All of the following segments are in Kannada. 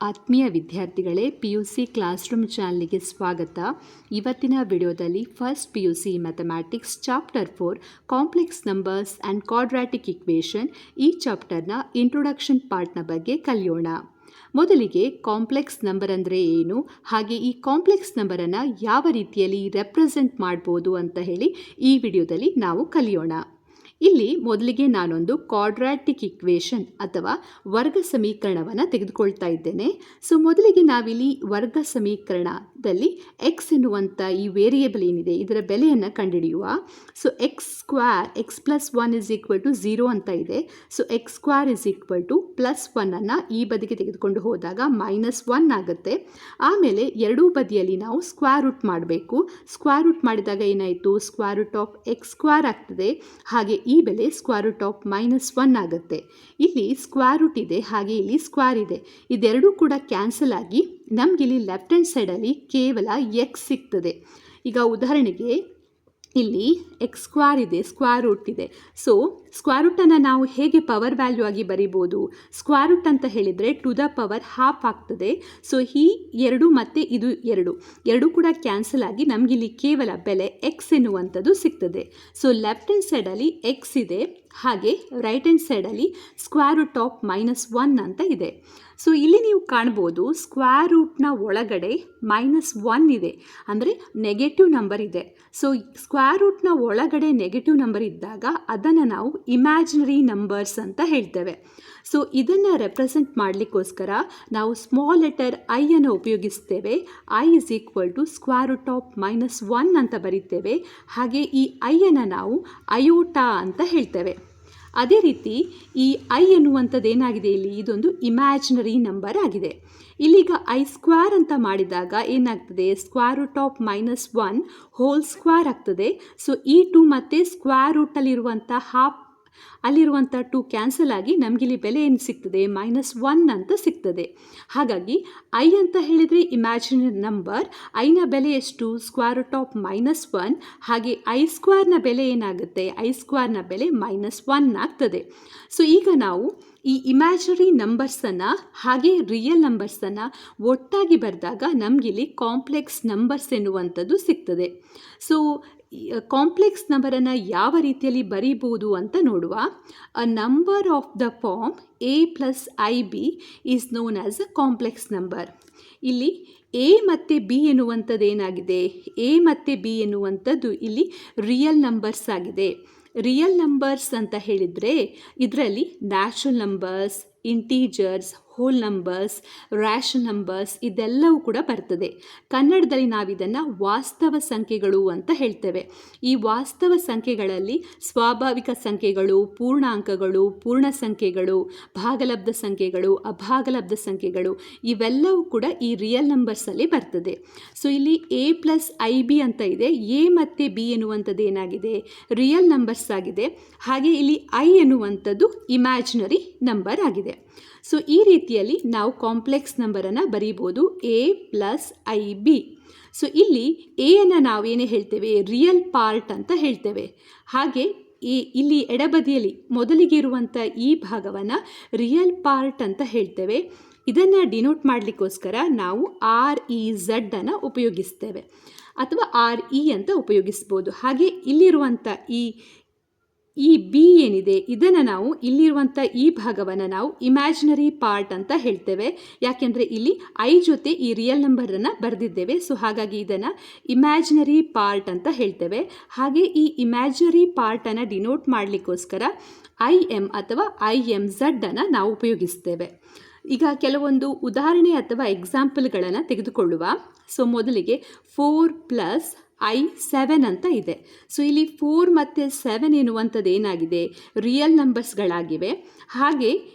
ಆತ್ಮೀಯ ವಿದ್ಯಾರ್ಥಿಗಳೇ, PUC ಕ್ಲಾಸ್ ರೂಮ್ ಚಾನಲ್ಗೆ ಸ್ವಾಗತ. ಇವತ್ತಿನ ವಿಡಿಯೋದಲ್ಲಿ first PUC mathematics chapter 4 complex numbers and quadratic equation ಈ ಚಾಪ್ಟರ್ನ ಇಂಟ್ರೊಡಕ್ಷನ್ ಪಾರ್ಟ್ನ ಬಗ್ಗೆ ಕಲಿಯೋಣ. ಮೊದಲಿಗೆ ಕಾಂಪ್ಲೆಕ್ಸ್ ನಂಬರ್ ಅಂದರೆ ಏನು, ಹಾಗೆ ಈ ಕಾಂಪ್ಲೆಕ್ಸ್ ನಂಬರನ್ನು ಯಾವ ರೀತಿಯಲ್ಲಿ ರೆಪ್ರೆಸೆಂಟ್ ಮಾಡ್ಬೋದು ಅಂತ ಹೇಳಿ ಈ ವಿಡಿಯೋದಲ್ಲಿ ನಾವು ಕಲಿಯೋಣ. ಇಲ್ಲಿ ಮೊದಲಿಗೆ ನಾನೊಂದು ಕ್ವಾಡ್ರಾಟಿಕ್ ಇಕ್ವೇಷನ್ ಅಥವಾ ವರ್ಗ ಸಮೀಕರಣವನ್ನು ತೆಗೆದುಕೊಳ್ತಾ ಇದ್ದೇನೆ. ಸೊ ಮೊದಲಿಗೆ ನಾವಿಲ್ಲಿ ವರ್ಗ ಸಮೀಕರಣದಲ್ಲಿ ಎಕ್ಸ್ ಎನ್ನುವಂಥ ಈ ವೇರಿಯೇಬಲ್ ಏನಿದೆ ಇದರ ಬೆಲೆಯನ್ನು ಕಂಡುಹಿಡಿಯುವ. So X square X plus 1 = 0 ಅಂತ ಇದೆ. ಸೊ ಎಕ್ಸ್ ಸ್ಕ್ವೇರ್ +1 ಈ ಬದಿಗೆ ತೆಗೆದುಕೊಂಡು ಹೋದಾಗ -1 ಆಗುತ್ತೆ. ಆಮೇಲೆ ಎರಡೂ ಬದಿಯಲ್ಲಿ ನಾವು ಸ್ಕ್ವೇರ್ ರೂಟ್ ಮಾಡಬೇಕು. ಸ್ಕ್ವೇರ್ ರೂಟ್ ಮಾಡಿದಾಗ ಏನಾಯಿತು, √(x² ಆಗ್ತದೆ. ಹಾಗೆ ಈ ಬೆಲೆ √(-1) ಆಗುತ್ತೆ. ಇಲ್ಲಿ ಸ್ಕ್ವೇರ್ ರೂಟ್ ಇದೆ, ಹಾಗೆ ಇಲ್ಲಿ ಸ್ಕ್ವೇರ್ ಇದೆ. ಇದೆರಡೂ ಕೂಡ ಕ್ಯಾನ್ಸಲ್ ಆಗಿ ನಮಗಿಲ್ಲಿ ಲೆಫ್ಟ್ ಹ್ಯಾಂಡ್ ಸೈಡಲ್ಲಿ ಕೇವಲ ಎಕ್ಸ್ ಸಿಗ್ತದೆ. ಈಗ ಉದಾಹರಣೆಗೆ ಇಲ್ಲಿ x² ಇದೆ, ಸ್ಕ್ವೇರ್ ರೂಟ್ ಇದೆ. ಸೊ ಸ್ಕ್ವೇರ್ ರೂಟನ್ನು ನಾವು ಹೇಗೆ ಪವರ್ ವ್ಯಾಲ್ಯೂ ಆಗಿ ಬರಿಬೋದು, ಸ್ಕ್ವೇರ್ ರೂಟ್ ಅಂತ ಹೇಳಿದರೆ ½ ಆಗ್ತದೆ. ಸೊ ಈ 2 ಮತ್ತು ಇದು 2 ಕೂಡ ಕ್ಯಾನ್ಸಲ್ ಆಗಿ ನಮಗಿಲ್ಲಿ ಕೇವಲ ಬೆಲೆ ಎಕ್ಸ್ ಎನ್ನುವಂಥದ್ದು ಸಿಗ್ತದೆ. ಸೊ ಲೆಫ್ಟ್ ಹ್ಯಾಂಡ್ ಸೈಡಲ್ಲಿ ಎಕ್ಸ್ ಇದೆ, ಹಾಗೆ ರೈಟ್ ಹ್ಯಾಂಡ್ ಸೈಡಲ್ಲಿ √(-1) ಅಂತ ಇದೆ. ಸೊ ಇಲ್ಲಿ ನೀವು ಕಾಣ್ಬೋದು ಸ್ಕ್ವೇರ್ ರೂಟ್ನ ಒಳಗಡೆ -1 ಇದೆ, ಅಂದರೆ ನೆಗೆಟಿವ್ ನಂಬರ್ ಇದೆ. ಸೊ ಸ್ಕ್ವೇರ್ ರೂಟ್ನ ಒಳಗಡೆ ನೆಗೆಟಿವ್ ನಂಬರ್ ಇದ್ದಾಗ ಅದನ್ನು ನಾವು ಇಮ್ಯಾಜಿನರಿ ನಂಬರ್ಸ್ ಅಂತ ಹೇಳ್ತೇವೆ. ಸೊ ಇದನ್ನು ರೆಪ್ರೆಸೆಂಟ್ ಮಾಡಲಿಕ್ಕೋಸ್ಕರ ನಾವು ಸ್ಮಾಲ್ ಲೆಟರ್ ಐ ಅನ್ನು ಉಪಯೋಗಿಸ್ತೇವೆ. I √(-1) ಅಂತ ಬರೀತೇವೆ. ಹಾಗೆ ಈ ಐಯನ್ನು ನಾವು ಅಯೋಟಾ ಅಂತ ಹೇಳ್ತೇವೆ. ಅದೇ ರೀತಿ ಈ ಐ ಎನ್ನುವಂಥದ್ದು ಏನಾಗಿದೆ, ಇಲ್ಲಿ ಇದೊಂದು ಇಮ್ಯಾಜಿನರಿ ನಂಬರ್ ಆಗಿದೆ. ಇಲ್ಲಿಗ I² ಅಂತ ಮಾಡಿದಾಗ ಏನಾಗ್ತದೆ, √(-1) ಹೋಲ್ ಸ್ಕ್ವೇರ್ ಆಗ್ತದೆ. ಸೊ ಈ 2 ಮತ್ತು ಸ್ಕ್ವೇರ್ ರೂಟಲ್ಲಿರುವಂಥ ಅಲ್ಲಿರುವಂಥ 2 ಕ್ಯಾನ್ಸಲ್ ಆಗಿ ನಮಗಿಲ್ಲಿ ಬೆಲೆ ಏನು ಸಿಗ್ತದೆ, -1 ಅಂತ ಸಿಗ್ತದೆ. ಹಾಗಾಗಿ ಐ ಅಂತ ಹೇಳಿದರೆ ಇಮ್ಯಾಜಿನರಿ ನಂಬರ್, ಐನ ಬೆಲೆ ಎಷ್ಟು, √(-1). ಹಾಗೆ I² ಬೆಲೆ ಏನಾಗುತ್ತೆ, I² ಬೆಲೆ -1 ಆಗ್ತದೆ. ಸೊ ಈಗ ನಾವು ಈ ಇಮ್ಯಾಜಿನರಿ ನಂಬರ್ಸನ್ನು ಹಾಗೆ ರಿಯಲ್ ನಂಬರ್ಸನ್ನು ಒಟ್ಟಾಗಿ ಬರೆದಾಗ ನಮಗಿಲ್ಲಿ ಕಾಂಪ್ಲೆಕ್ಸ್ ನಂಬರ್ಸ್ ಎನ್ನುವಂಥದ್ದು ಸಿಗ್ತದೆ. ಸೊ ಕಾಂಪ್ಲೆಕ್ಸ್ ನಂಬರನ್ನು ಯಾವ ರೀತಿಯಲ್ಲಿ ಬರೀಬೋದು ಅಂತ ನೋಡುವ. A number of the form a + ib is known as a complex number. ಇಲ್ಲಿ a ಮತ್ತು b ಎನ್ನುವಂಥದ್ದು ಏನಾಗಿದೆ, a ಮತ್ತು b ಎನ್ನುವಂಥದ್ದು ಇಲ್ಲಿ ರಿಯಲ್ ನಂಬರ್ಸ್ ಆಗಿದೆ. ರಿಯಲ್ ನಂಬರ್ಸ್ ಅಂತ ಹೇಳಿದರೆ ಇದರಲ್ಲಿ natural numbers, integers, hole numbers, rational numbers ಇದೆಲ್ಲವೂ ಕೂಡ ಬರ್ತದೆ. ಕನ್ನಡದಲ್ಲಿ ನಾವಿದನ್ನು ವಾಸ್ತವ ಸಂಖ್ಯೆಗಳು ಅಂತ ಹೇಳ್ತೇವೆ. ಈ ವಾಸ್ತವ ಸಂಖ್ಯೆಗಳಲ್ಲಿ ಸ್ವಾಭಾವಿಕ ಸಂಖ್ಯೆಗಳು, ಪೂರ್ಣಾಂಕಗಳು, ಪೂರ್ಣ ಸಂಖ್ಯೆಗಳು, ಭಾಗಲಬ್ಧ ಸಂಖ್ಯೆಗಳು, ಅಭಾಗಲಬ್ಧ ಸಂಖ್ಯೆಗಳು ಇವೆಲ್ಲವೂ ಕೂಡ ಈ ರಿಯಲ್ ನಂಬರ್ಸಲ್ಲಿ ಬರ್ತದೆ. ಸೊ ಇಲ್ಲಿ a + ib ಅಂತ ಇದೆ. a ಮತ್ತು b ಎನ್ನುವಂಥದ್ದು ಏನಾಗಿದೆ, ರಿಯಲ್ ನಂಬರ್ಸ್ ಆಗಿದೆ. ಹಾಗೆ ಇಲ್ಲಿ ಐ ಎನ್ನುವಂಥದ್ದು ಇಮ್ಯಾಜಿನರಿ ನಂಬರ್ ಆಗಿದೆ. ಸೊ ಈ ರೀತಿಯಲ್ಲಿ ನಾವು ಕಾಂಪ್ಲೆಕ್ಸ್ ನಂಬರನ್ನು ಬರೀಬೋದು, a + ib. ಸೊ ಇಲ್ಲಿ ಎಯನ್ನು ನಾವೇನೇ ಹೇಳ್ತೇವೆ, ರಿಯಲ್ ಪಾರ್ಟ್ ಅಂತ ಹೇಳ್ತೇವೆ. ಹಾಗೆ ಇಲ್ಲಿ ಎಡಬದಿಯಲ್ಲಿ ಮೊದಲಿಗೆ ಇರುವಂಥ ಈ ಭಾಗವನ್ನು ರಿಯಲ್ ಪಾರ್ಟ್ ಅಂತ ಹೇಳ್ತೇವೆ. ಇದನ್ನು ಡಿನೋಟ್ ಮಾಡಲಿಕ್ಕೋಸ್ಕರ ನಾವು REZ ಅನ್ನು ಉಪಯೋಗಿಸ್ತೇವೆ, ಅಥವಾ RE ಅಂತ ಉಪಯೋಗಿಸ್ಬೋದು. ಹಾಗೆ ಇಲ್ಲಿರುವಂಥ ಈ ಬಿ ಏನಿದೆ ಇದನ್ನು ನಾವು ಇಲ್ಲಿರುವಂಥ ಈ ಭಾಗವನ್ನು ನಾವು ಇಮ್ಯಾಜಿನರಿ ಪಾರ್ಟ್ ಅಂತ ಹೇಳ್ತೇವೆ. ಯಾಕೆಂದರೆ ಇಲ್ಲಿ ಐ ಜೊತೆ ಈ ರಿಯಲ್ ನಂಬರನ್ನು ಬರೆದಿದ್ದೇವೆ. ಸೊ ಹಾಗಾಗಿ ಇದನ್ನು ಇಮ್ಯಾಜಿನರಿ ಪಾರ್ಟ್ ಅಂತ ಹೇಳ್ತೇವೆ. ಹಾಗೆ ಈ ಇಮ್ಯಾಜಿನರಿ ಪಾರ್ಟನ್ನು ಡಿನೋಟ್ ಮಾಡಲಿಕ್ಕೋಸ್ಕರ IM ಅಥವಾ IMZ ಅನ್ನು ನಾವು ಉಪಯೋಗಿಸ್ತೇವೆ. ಈಗ ಕೆಲವೊಂದು ಉದಾಹರಣೆ ಅಥವಾ ಎಕ್ಸಾಂಪಲ್ಗಳನ್ನು ತೆಗೆದುಕೊಳ್ಳುವ. ಸೊ ಮೊದಲಿಗೆ 4 + I7 ಅಂತ ಇದೆ. ಸೊ ಇಲ್ಲಿ 4 ಮತ್ತು 7 ಎನ್ನುವಂಥದ್ದು ಏನಾಗಿದೆ, ರಿಯಲ್ ನಂಬರ್ಸ್ಗಳಾಗಿವೆ. ಹಾಗೆ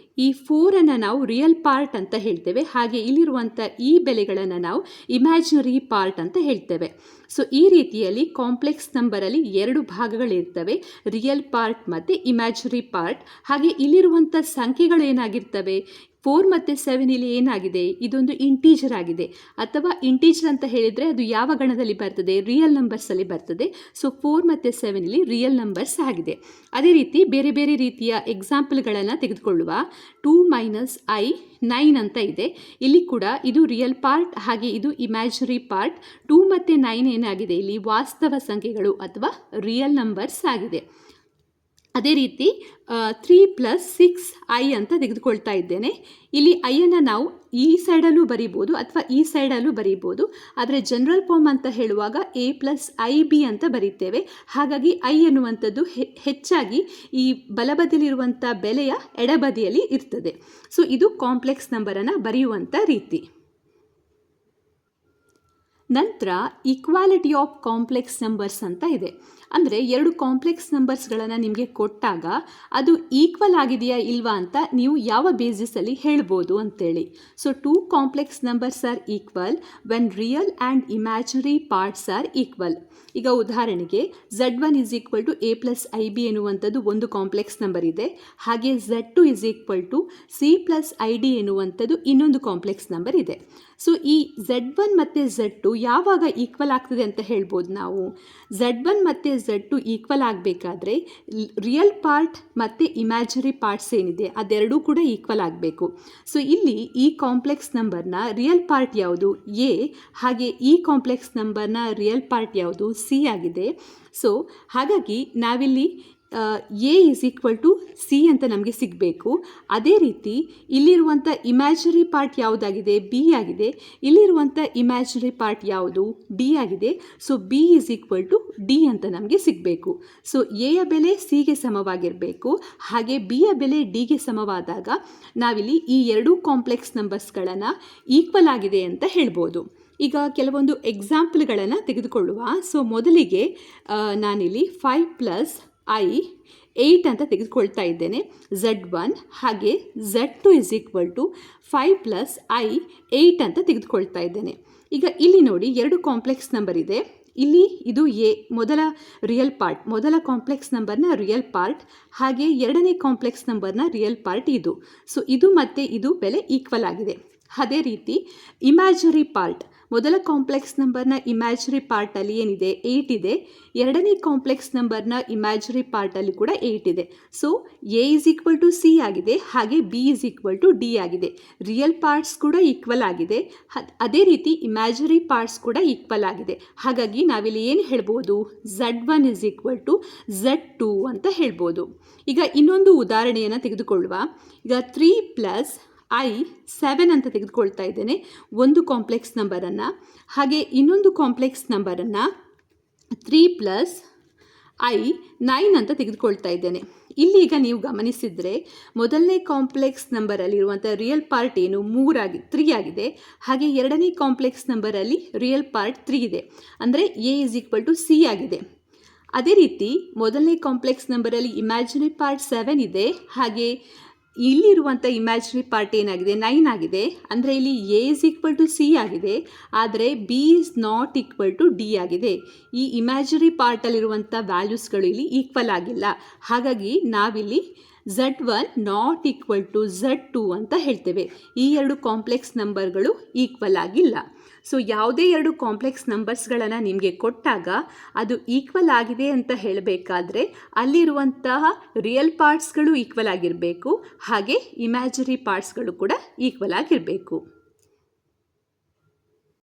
ಈ 4ಅನ್ನು ನಾವು ರಿಯಲ್ ಪಾರ್ಟ್ ಅಂತ ಹೇಳ್ತೇವೆ. ಹಾಗೆ ಇಲ್ಲಿರುವಂಥ ಈ ಬೆಲೆಗಳನ್ನು ನಾವು ಇಮ್ಯಾಜಿನರಿ ಪಾರ್ಟ್ ಅಂತ ಹೇಳ್ತೇವೆ. ಸೊ ಈ ರೀತಿಯಲ್ಲಿ ಕಾಂಪ್ಲೆಕ್ಸ್ ನಂಬರಲ್ಲಿ 2 ಭಾಗಗಳಿರ್ತವೆ, ರಿಯಲ್ ಪಾರ್ಟ್ ಮತ್ತು ಇಮ್ಯಾಜಿನರಿ ಪಾರ್ಟ್. ಹಾಗೆ ಇಲ್ಲಿರುವಂಥ ಸಂಖ್ಯೆಗಳು ಏನಾಗಿರ್ತವೆ, 4 ಮತ್ತು 7 ಇಲ್ಲಿ ಏನಾಗಿದೆ, ಇದೊಂದು ಇಂಟೀಜರ್ ಆಗಿದೆ. ಅಥವಾ ಇಂಟೀಜರ್ ಅಂತ ಹೇಳಿದರೆ ಅದು ಯಾವ ಗಣದಲ್ಲಿ ಬರ್ತದೆ, ರಿಯಲ್ ನಂಬರ್ಸಲ್ಲಿ ಬರ್ತದೆ. ಸೊ 4 ಮತ್ತು 7 ಇಲ್ಲಿ ರಿಯಲ್ ನಂಬರ್ಸ್ ಆಗಿದೆ. ಅದೇ ರೀತಿ ಬೇರೆ ಬೇರೆ ರೀತಿಯ ಎಕ್ಸಾಂಪಲ್ಗಳನ್ನು ತೆಗೆದುಕೊಳ್ಳುವ. 2 - I 9 ಅಂತ ಇದೆ. ಇಲ್ಲಿ ಕೂಡ ಇದು ರಿಯಲ್ ಪಾರ್ಟ್ ಹಾಗೆ ಇದು ಇಮ್ಯಾಜಿನರಿ ಪಾರ್ಟ್. 2 ಮತ್ತು 9 ಏನಾಗಿದೆ ಇಲ್ಲಿ ವಾಸ್ತವ ಸಂಖ್ಯೆಗಳು ಅಥವಾ ರಿಯಲ್ ನಂಬರ್ಸ್ ಆಗಿದೆ. ಅದೇ ರೀತಿ 3 + 6 I ಅಂತ ತೆಗೆದುಕೊಳ್ತಾ ಇದ್ದೇನೆ. ಇಲ್ಲಿ ಐಯನ್ನು ನಾವು ಈ ಸೈಡಲ್ಲೂ ಬರೀಬೋದು ಅಥವಾ ಈ ಸೈಡಲ್ಲೂ ಬರೀಬೋದು. ಆದರೆ ಜನರಲ್ ಫಾರ್ಮ್ ಅಂತ ಹೇಳುವಾಗ A + IB ಅಂತ ಬರೀತೇವೆ. ಹಾಗಾಗಿ I ಎನ್ನುವಂಥದ್ದು ಹೆಚ್ಚಾಗಿ ಈ ಬಲಬದಿಯಲ್ಲಿರುವಂಥ ಬೆಲೆಯ ಎಡಬದಿಯಲ್ಲಿ ಇರ್ತದೆ. ಸೊ ಇದು ಕಾಂಪ್ಲೆಕ್ಸ್ ನಂಬರನ್ನು ಬರೆಯುವಂಥ ರೀತಿ. ನಂತರ ಈಕ್ವಾಲಿಟಿ ಆಫ್ ಕಾಂಪ್ಲೆಕ್ಸ್ ನಂಬರ್ಸ್ ಅಂತ ಇದೆ. ಅಂದರೆ 2 ಕಾಂಪ್ಲೆಕ್ಸ್ ನಂಬರ್ಸ್ಗಳನ್ನು ನಿಮಗೆ ಕೊಟ್ಟಾಗ ಅದು ಈಕ್ವಲ್ ಆಗಿದೆಯಾ ಇಲ್ವಾ ಅಂತ ನೀವು ಯಾವ ಬೇಸಿಸಲ್ಲಿ ಹೇಳ್ಬೋದು ಅಂತೇಳಿ. So 2 complex numbers are equal when real and imaginary parts R equal. ಈಗ ಉದಾಹರಣೆಗೆ Z1 = A + IB ಎನ್ನುವಂಥದ್ದು ಒಂದು ಕಾಂಪ್ಲೆಕ್ಸ್ ನಂಬರ್ ಇದೆ. ಹಾಗೆ Z2 = C + ID ಎನ್ನುವಂಥದ್ದು ಇನ್ನೊಂದು ಕಾಂಪ್ಲೆಕ್ಸ್ ನಂಬರ್ ಇದೆ. ಸೊ ಈ Z1 ಮತ್ತು Z2 ಯಾವಾಗ ಈಕ್ವಲ್ ಆಗ್ತದೆ ಅಂತ ಹೇಳ್ಬೋದು ನಾವು. Z1 ಮತ್ತು Z2 ಈಕ್ವಲ್ ಆಗಬೇಕಾದ್ರೆ ರಿಯಲ್ ಪಾರ್ಟ್ ಮತ್ತು ಇಮ್ಯಾಜಿನರಿ ಪಾರ್ಟ್ಸ್ ಏನಿದೆ ಅದೆರಡೂ ಕೂಡ ಈಕ್ವಲ್ ಆಗಬೇಕು. ಸೊ ಇಲ್ಲಿ ಈ ಕಾಂಪ್ಲೆಕ್ಸ್ ನಂಬರ್ನ ರಿಯಲ್ ಪಾರ್ಟ್ ಯಾವುದು A, ಹಾಗೆ ಈ ಕಾಂಪ್ಲೆಕ್ಸ್ ನಂಬರ್ನ ರಿಯಲ್ ಪಾರ್ಟ್ ಯಾವುದು C ಆಗಿದೆ. ಸೊ ಹಾಗಾಗಿ ನಾವಿಲ್ಲಿ A = C ಅಂತ ನಮಗೆ ಸಿಗಬೇಕು. ಅದೇ ರೀತಿ ಇಲ್ಲಿರುವಂಥ ಇಮ್ಯಾಜಿನರಿ ಪಾರ್ಟ್ ಯಾವುದಾಗಿದೆ B ಆಗಿದೆ. ಇಲ್ಲಿರುವಂಥ ಇಮ್ಯಾಜಿನರಿ ಪಾರ್ಟ್ ಯಾವುದು D ಆಗಿದೆ. ಸೊ B = D ಅಂತ ನಮಗೆ ಸಿಗಬೇಕು. ಸೊ ಎಯ ಬೆಲೆ Cಗೆ ಸಮವಾಗಿರಬೇಕು, ಹಾಗೆ Bಯ ಬೆಲೆ Dಗೆ ಸಮವಾದಾಗ ನಾವಿಲ್ಲಿ ಈ ಎರಡೂ ಕಾಂಪ್ಲೆಕ್ಸ್ ನಂಬರ್ಸ್ಗಳನ್ನು ಈಕ್ವಲ್ ಆಗಿದೆ ಅಂತ ಹೇಳ್ಬೋದು. ಈಗ ಕೆಲವೊಂದು ಎಕ್ಸಾಂಪಲ್ಗಳನ್ನು ತೆಗೆದುಕೊಳ್ಳುವ. ಸೊ ಮೊದಲಿಗೆ ನಾನಿಲ್ಲಿ 5 + I 8 ಅಂತ ತೆಗೆದುಕೊಳ್ತಾ ಇದ್ದೇನೆ. Z1 ಹಾಗೆ Z2 = 5 + I 8 ಅಂತ ತೆಗೆದುಕೊಳ್ತಾ ಇದ್ದೇನೆ. ಈಗ ಇಲ್ಲಿ ನೋಡಿ 2 ಕಾಂಪ್ಲೆಕ್ಸ್ ನಂಬರ್ ಇದೆ. ಇಲ್ಲಿ ಇದು A ಮೊದಲ ರಿಯಲ್ ಪಾರ್ಟ್, ಮೊದಲ ಕಾಂಪ್ಲೆಕ್ಸ್ ನಂಬರ್ನ ರಿಯಲ್ ಪಾರ್ಟ್, ಹಾಗೆ ಎರಡನೇ ಕಾಂಪ್ಲೆಕ್ಸ್ ನಂಬರ್ನ ರಿಯಲ್ ಪಾರ್ಟ್ ಇದು. ಸೊ ಇದು ಮತ್ತು ಇದು ಬೆಲೆ ಈಕ್ವಲ್ ಆಗಿದೆ. ಅದೇ ರೀತಿ ಇಮ್ಯಾಜಿನರಿ ಪಾರ್ಟ್, ಮೊದಲ ಕಾಂಪ್ಲೆಕ್ಸ್ ನಂಬರ್ನ ಇಮ್ಯಾಜಿನರಿ ಪಾರ್ಟಲ್ಲಿ ಏನಿದೆ 8 ಇದೆ. ಎರಡನೇ ಕಾಂಪ್ಲೆಕ್ಸ್ ನಂಬರ್ನ ಇಮ್ಯಾಜಿನರಿ ಪಾರ್ಟಲ್ಲಿ ಕೂಡ 8 ಇದೆ. ಸೊ A = C ಆಗಿದೆ, ಹಾಗೆ B = D ಆಗಿದೆ. ರಿಯಲ್ ಪಾರ್ಟ್ಸ್ ಕೂಡ ಈಕ್ವಲ್ ಆಗಿದೆ. ಅದೇ ರೀತಿ ಇಮ್ಯಾಜಿನರಿ ಪಾರ್ಟ್ಸ್ ಕೂಡ ಈಕ್ವಲ್ ಆಗಿದೆ. ಹಾಗಾಗಿ ನಾವಿಲ್ಲಿ ಏನು ಹೇಳ್ಬೋದು, Z1 = Z2 ಅಂತ ಹೇಳ್ಬೋದು. ಈಗ ಇನ್ನೊಂದು ಉದಾಹರಣೆಯನ್ನು ತೆಗೆದುಕೊಳ್ಳುವ. ಈಗ 3 + I 7 ಅಂತ ತೆಗೆದುಕೊಳ್ತಾ ಇದ್ದೇನೆ ಒಂದು ಕಾಂಪ್ಲೆಕ್ಸ್ ನಂಬರನ್ನು. ಹಾಗೆ ಇನ್ನೊಂದು ಕಾಂಪ್ಲೆಕ್ಸ್ ನಂಬರನ್ನು 3 + I 9 ಅಂತ ತೆಗೆದುಕೊಳ್ತಾ ಇದ್ದೇನೆ. ಇಲ್ಲಿ ಈಗ ನೀವು ಗಮನಿಸಿದರೆ ಮೊದಲನೇ ಕಾಂಪ್ಲೆಕ್ಸ್ ನಂಬರಲ್ಲಿರುವಂಥ ರಿಯಲ್ ಪಾರ್ಟ್ ಏನು 3 ಆಗಿದೆ. ಹಾಗೆ ಎರಡನೇ ಕಾಂಪ್ಲೆಕ್ಸ್ ನಂಬರಲ್ಲಿ ರಿಯಲ್ ಪಾರ್ಟ್ 3 ಇದೆ. ಅಂದರೆ A = C ಆಗಿದೆ. ಅದೇ ರೀತಿ ಮೊದಲನೇ ಕಾಂಪ್ಲೆಕ್ಸ್ ನಂಬರಲ್ಲಿ ಇಮ್ಯಾಜಿನರಿ ಪಾರ್ಟ್ 7 ಇದೆ. ಹಾಗೆ ಇಲ್ಲಿರುವಂಥ ಇಮ್ಯಾಜಿನರಿ ಪಾರ್ಟ್ ಏನಾಗಿದೆ 9 ಆಗಿದೆ. ಅಂದರೆ ಇಲ್ಲಿ A = C ಆಗಿದೆ, ಆದರೆ B ≠ D ಆಗಿದೆ. ಈ ಇಮ್ಯಾಜಿನರಿ ಪಾರ್ಟಲ್ಲಿರುವಂಥ ವ್ಯಾಲ್ಯೂಸ್ಗಳು ಇಲ್ಲಿ ಈಕ್ವಲ್ ಆಗಿಲ್ಲ. ಹಾಗಾಗಿ ನಾವಿಲ್ಲಿ Z1 ≠ Z2 ಅಂತ ಹೇಳ್ತೇವೆ. ಈ ಎರಡು ಕಾಂಪ್ಲೆಕ್ಸ್ ನಂಬರ್ಗಳು ಈಕ್ವಲ್ ಆಗಿಲ್ಲ. ಸೊ ಯಾವುದೇ 2 ಕಾಂಪ್ಲೆಕ್ಸ್ ನಂಬರ್ಸ್ಗಳನ್ನು ನಿಮಗೆ ಕೊಟ್ಟಾಗ ಅದು ಈಕ್ವಲ್ ಆಗಿದೆ ಅಂತ ಹೇಳಬೇಕಾದ್ರೆ ಅಲ್ಲಿರುವಂತಹ ರಿಯಲ್ ಪಾರ್ಟ್ಸ್ಗಳು ಈಕ್ವಲ್ ಆಗಿರಬೇಕು, ಹಾಗೆ ಇಮ್ಯಾಜಿನರಿ ಪಾರ್ಟ್ಸ್ಗಳು ಕೂಡ ಈಕ್ವಲ್ ಆಗಿರಬೇಕು.